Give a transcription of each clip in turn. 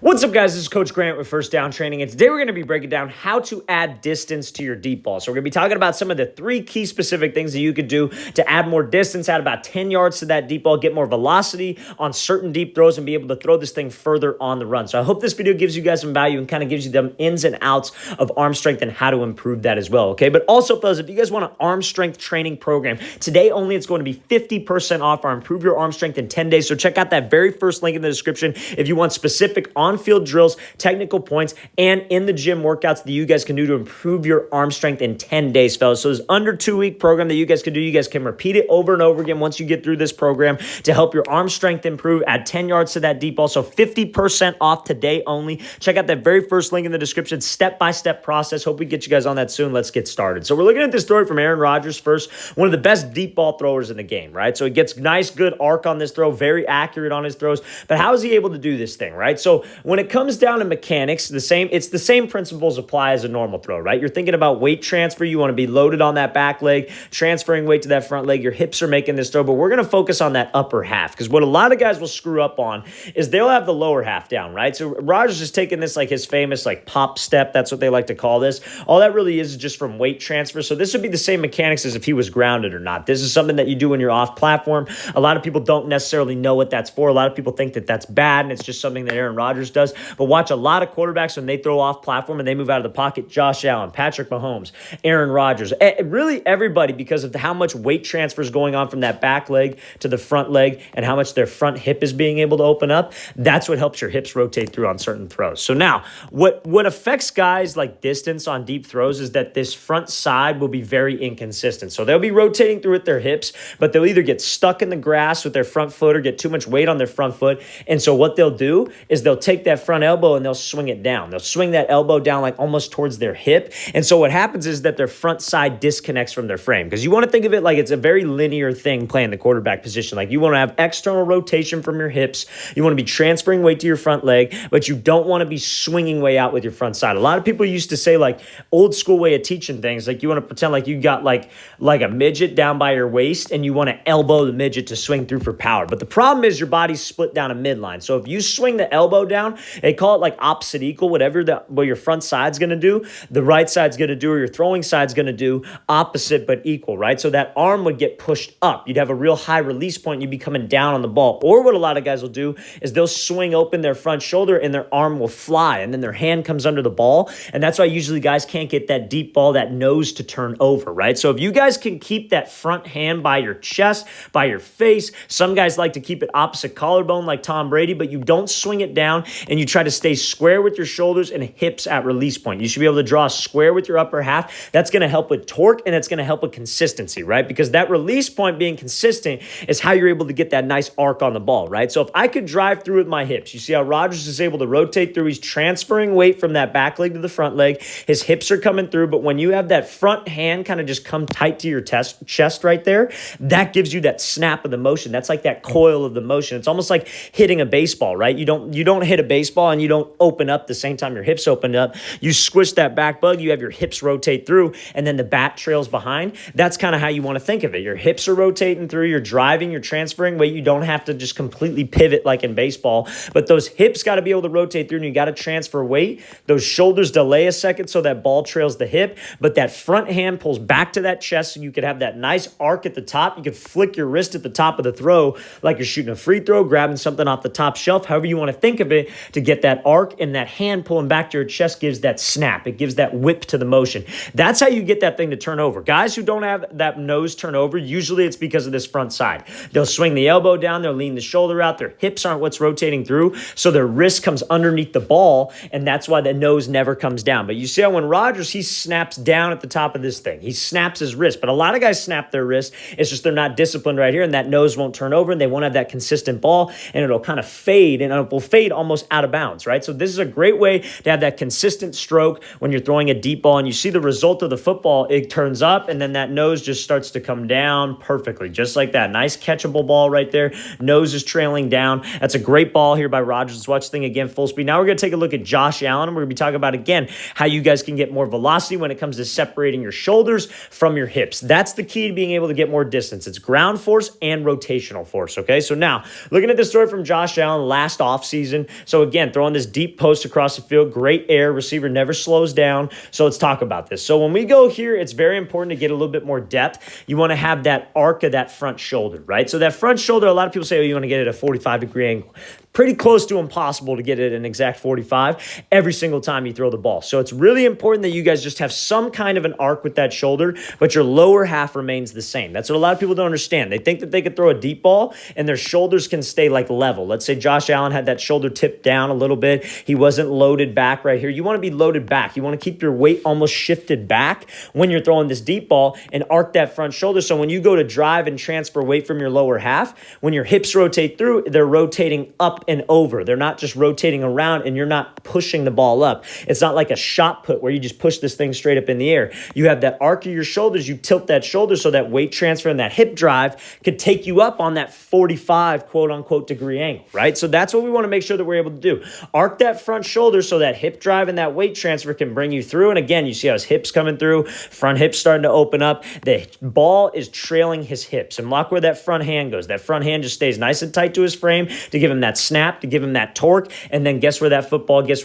What's up, guys? This is Coach Grant with First Down Training, and today we're going to be breaking down how to add distance to your deep ball. So we're going to be talking about some of the 3 key specific things that you could do to add more distance, add about 10 yards to that deep ball, get more velocity on certain deep throws, and be able to throw this thing further on the run. So I hope this video gives you guys some value and kind of gives you them ins and outs of arm strength and how to improve that as well, okay? But also, fellas, if you guys want an arm strength training program, today only it's going to be 50% off our Improve Your Arm Strength in 10 days. So check out that very first link in the description if you want specific on-field drills, technical points, and in the gym workouts that you guys can do to improve your arm strength in 10 days, fellas. So it's under 2-week program that you guys can do. You guys can repeat it over and over again once you get through this program to help your arm strength improve, add 10 yards to that deep ball. So 50% off today only. Check out that very first link in the description, step-by-step process. Hope we get you guys on that soon. Let's get started. So we're looking at this story from Aaron Rodgers first, one of the best deep ball throwers in the game, right? So he gets nice, good arc on this throw, very accurate on his throws. But how is he able to do this thing, right? So when it comes down to mechanics, it's the same principles apply as a normal throw, right? You're thinking about weight transfer. You want to be loaded on that back leg, transferring weight to that front leg. Your hips are making this throw, but we're going to focus on that upper half because what a lot of guys will screw up on is they'll have the lower half down, right? So Rodgers is taking this like his famous like pop step. That's what they like to call this. All that really is just from weight transfer. So this would be the same mechanics as if he was grounded or not. This is something that you do when you're off platform. A lot of people don't necessarily know what that's for. A lot of people think that that's bad and it's just something that Aaron Rodgers does. But watch a lot of quarterbacks when they throw off platform and they move out of the pocket. Josh Allen, Patrick Mahomes, Aaron Rodgers, really everybody, because of how much weight transfer is going on from that back leg to the front leg and how much their front hip is being able to open up. That's what helps your hips rotate through on certain throws. So now what affects guys like distance on deep throws is that this front side will be very inconsistent. So they'll be rotating through with their hips, but they'll either get stuck in the grass with their front foot or get too much weight on their front foot. And so what they'll do is they'll take that front elbow and they'll swing it down. They'll swing that elbow down like almost towards their hip. And so what happens is that their front side disconnects from their frame, because you want to think of it like it's a very linear thing playing the quarterback position. Like you want to have external rotation from your hips. You want to be transferring weight to your front leg, but you don't want to be swinging way out with your front side. A lot of people used to say like old school way of teaching things, like you want to pretend like you got like a midget down by your waist and you want to elbow the midget to swing through for power. But the problem is your body's split down a midline. So if you swing the elbow down, they call it like opposite equal, whatever what your front side's going to do, the right side's going to do, or your throwing side's going to do opposite but equal, right? So that arm would get pushed up. You'd have a real high release point. You'd be coming down on the ball. Or what a lot of guys will do is they'll swing open their front shoulder and their arm will fly and then their hand comes under the ball. And that's why usually guys can't get that deep ball, that nose to turn over, right? So if you guys can keep that front hand by your chest, by your face, some guys like to keep it opposite collarbone like Tom Brady, but you don't swing it down and you try to stay square with your shoulders and hips at release point. You should be able to draw a square with your upper half. That's going to help with torque and it's going to help with consistency, right? Because that release point being consistent is how you're able to get that nice arc on the ball, right? So if I could drive through with my hips, you see how Rodgers is able to rotate through. He's transferring weight from that back leg to the front leg. His hips are coming through, but when you have that front hand kind of just come tight to your chest right there, that gives you that snap of the motion. That's like that coil of the motion. It's almost like hitting a baseball, right? You don't hit a baseball and you don't open up the same time your hips open up. You squish that back bug, you have your hips rotate through, and then the bat trails behind. That's kind of how you want to think of it. Your hips are rotating through, you're driving, you're transferring weight. You don't have to just completely pivot like in baseball, but those hips got to be able to rotate through and you got to transfer weight. Those shoulders delay a second so that ball trails the hip, but that front hand pulls back to that chest so you could have that nice arc at the top. You could flick your wrist at the top of the throw like you're shooting a free throw, grabbing something off the top shelf, however you want to think of it, to get that arc, and that hand pulling back to your chest gives that snap. It gives that whip to the motion. That's how you get that thing to turn over. Guys who don't have that nose turn over, usually it's because of this front side. They'll swing the elbow down, they'll lean the shoulder out, their hips aren't what's rotating through, so their wrist comes underneath the ball, and that's why the nose never comes down. But you see how when Rodgers, he snaps down at the top of this thing. He snaps his wrist, but a lot of guys snap their wrist. It's just they're not disciplined right here, and that nose won't turn over, and they won't have that consistent ball, and it'll kind of fade, and it will fade almost out of bounds, right? So this is a great way to have that consistent stroke when you're throwing a deep ball, and you see the result of the football. It turns up, and then that nose just starts to come down perfectly, just like that. Nice catchable ball right there. Nose is trailing down. That's a great ball here by Rodgers. Let's watch the thing again full speed. Now we're going to take a look at Josh Allen, and we're going to be talking about, again, how you guys can get more velocity when it comes to separating your shoulders from your hips. That's the key to being able to get more distance. It's ground force and rotational force, okay? So now, looking at the story from Josh Allen last offseason, So again, throwing this deep post across the field, great air, receiver never slows down. So let's talk about this. So when we go here, it's very important to get a little bit more depth. You want to have that arc of that front shoulder, right? So that front shoulder, a lot of people say, oh, you want to get it at a 45-degree angle. Pretty close to impossible to get it an exact 45 every single time you throw the ball. So it's really important that you guys just have some kind of an arc with that shoulder, but your lower half remains the same. That's what a lot of people don't understand. They think that they could throw a deep ball and their shoulders can stay like level. Let's say Josh Allen had that shoulder tipped down a little bit. He wasn't loaded back right here. You want to be loaded back. You want to keep your weight almost shifted back when you're throwing this deep ball and arc that front shoulder. So when you go to drive and transfer weight from your lower half, when your hips rotate through, they're rotating up and over. They're not just rotating around and you're not pushing the ball up. It's not like a shot put where you just push this thing straight up in the air. You have that arc of your shoulders. You tilt that shoulder so that weight transfer and that hip drive could take you up on that 45 quote unquote degree angle, right? So that's what we want to make sure that we're able to do. Arc that front shoulder so that hip drive and that weight transfer can bring you through. And again, you see how his hips coming through, front hips starting to open up. The ball is trailing his hips. And look where that front hand goes. That front hand just stays nice and tight to his frame to give him that snap, to give him that torque, and then guess where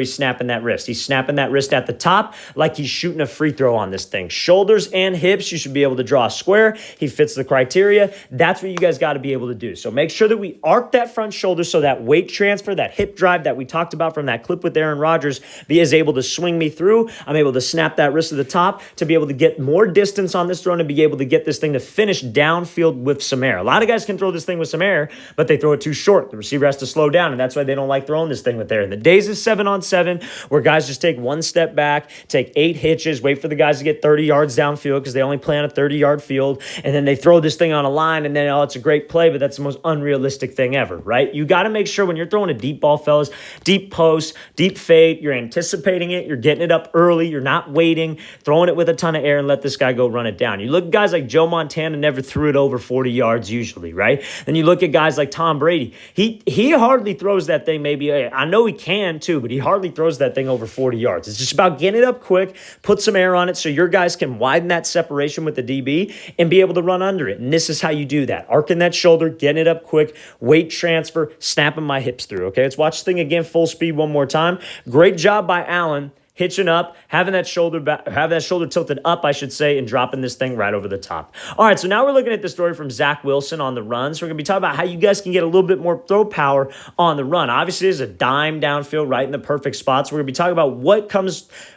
he's snapping that wrist. He's snapping that wrist at the top like he's shooting a free throw on this thing. Shoulders and hips, you should be able to draw a square. He fits the criteria. That's what you guys got to be able to do. So make sure that we arc that front shoulder so that weight transfer, that hip drive that we talked about from that clip with Aaron Rodgers is able to swing me through. I'm able to snap that wrist at the top to be able to get more distance on this throw and to be able to get this thing to finish downfield with some air. A lot of guys can throw this thing with some air, but they throw it too short. The receiver has to slow down, and that's why they don't like throwing this thing with air. In the days of 7-on-7, where guys just take one step back, take 8 hitches, wait for the guys to get 30 yards downfield because they only play on a 30-yard field, and then they throw this thing on a line, and then, oh, it's a great play, but that's the most unrealistic thing ever, right? You got to make sure when you're throwing a deep ball, fellas, deep post, deep fade, you're anticipating it, you're getting it up early, you're not waiting, throwing it with a ton of air and let this guy go run it down. You look at guys like Joe Montana, never threw it over 40 yards usually, right? Then you look at guys like Tom Brady. He hardly throws that thing maybe, I know he can too, but he hardly throws that thing over 40 yards. It's just about getting it up quick, put some air on it so your guys can widen that separation with the DB and be able to run under it. And this is how you do that. Arcing that shoulder, getting it up quick, weight transfer, snapping my hips through. Okay, let's watch this thing again, full speed one more time. Great job by Allen. Hitching up, having that shoulder tilted up, I should say, and dropping this thing right over the top. All right, so now we're looking at the story from Zach Wilson on the run. So we're going to be talking about how you guys can get a little bit more throw power on the run. Obviously, there's a dime downfield right in the perfect spot. So we're going to be talking about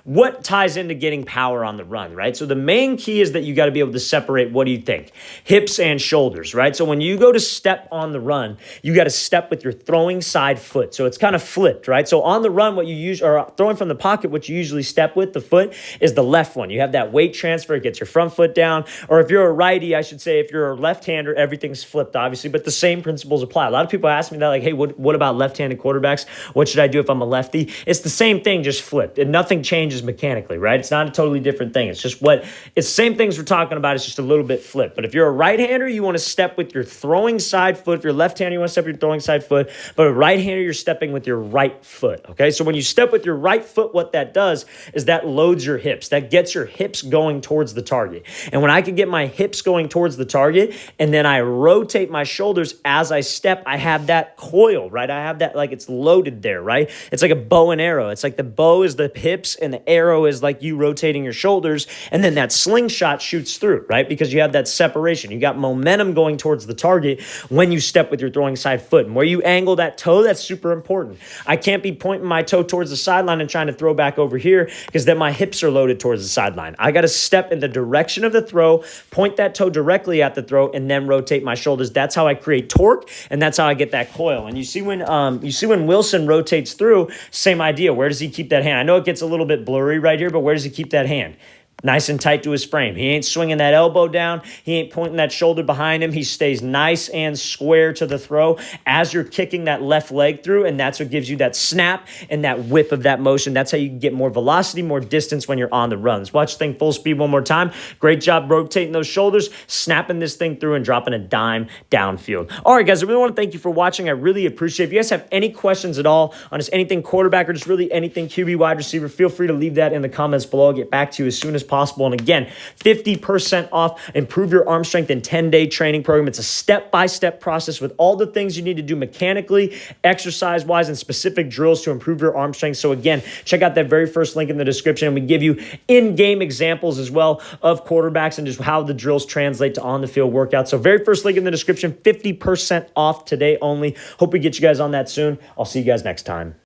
what ties into getting power on the run, right? So the main key is that you got to be able to separate, what do you think? Hips and shoulders, right? So when you go to step on the run, you got to step with your throwing side foot. So it's kind of flipped, right? So on the run, what you use, or throwing from the pocket, what you usually step with, the foot, is the left one. You have that weight transfer, it gets your front foot down. Or if you're a righty, I should say, if you're a left-hander, everything's flipped, obviously, but the same principles apply. A lot of people ask me that, like, hey, what about left-handed quarterbacks? What should I do if I'm a lefty? It's the same thing, just flipped. And nothing changes mechanically, right? It's not a totally different thing. It's just it's the same things we're talking about. It's just a little bit flipped. But if you're a right-hander, you want to step with your throwing side foot. If you're a left-hander, you want to step with your throwing side foot. But a right-hander, you're stepping with your right foot, okay? So when you step with your right foot, what that does is that loads your hips. That gets your hips going towards the target. And when I can get my hips going towards the target and then I rotate my shoulders as I step, I have that coil, right? I have that, like, it's loaded there, right? It's like a bow and arrow. It's like the bow is the hips and the arrow is like you rotating your shoulders, and then that slingshot shoots through, right? Because you have that separation. You got momentum going towards the target when you step with your throwing side foot. And where you angle that toe, that's super important. I can't be pointing my toe towards the sideline and trying to throw back over here because then my hips are loaded towards the sideline. I got to step in the direction of the throw, point that toe directly at the throw, and then rotate my shoulders. That's how I create torque, and that's how I get that coil. And you see when Wilson rotates through, same idea. Where does he keep that hand? I know it gets a little bit blurry right here, but where does he keep that hand? Nice and tight to his frame. He ain't swinging that elbow down. He ain't pointing that shoulder behind him. He stays nice and square to the throw as you're kicking that left leg through, and that's what gives you that snap and that whip of that motion. That's how you can get more velocity, more distance when you're on the runs. Watch the thing full speed one more time. Great job rotating those shoulders, snapping this thing through, and dropping a dime downfield. All right, guys, I really want to thank you for watching. I really appreciate it. If you guys have any questions at all on just anything quarterback or just really anything QB wide receiver, feel free to leave that in the comments below. I'll get back to you as soon as possible. And again, 50% off, improve your arm strength in 10-day training program. It's a step-by-step process with all the things you need to do mechanically, exercise-wise, and specific drills to improve your arm strength. So again, check out that very first link in the description. We give you in-game examples as well of quarterbacks and just how the drills translate to on-the-field workouts. So very first link in the description, 50% off today only. Hope we get you guys on that soon. I'll see you guys next time.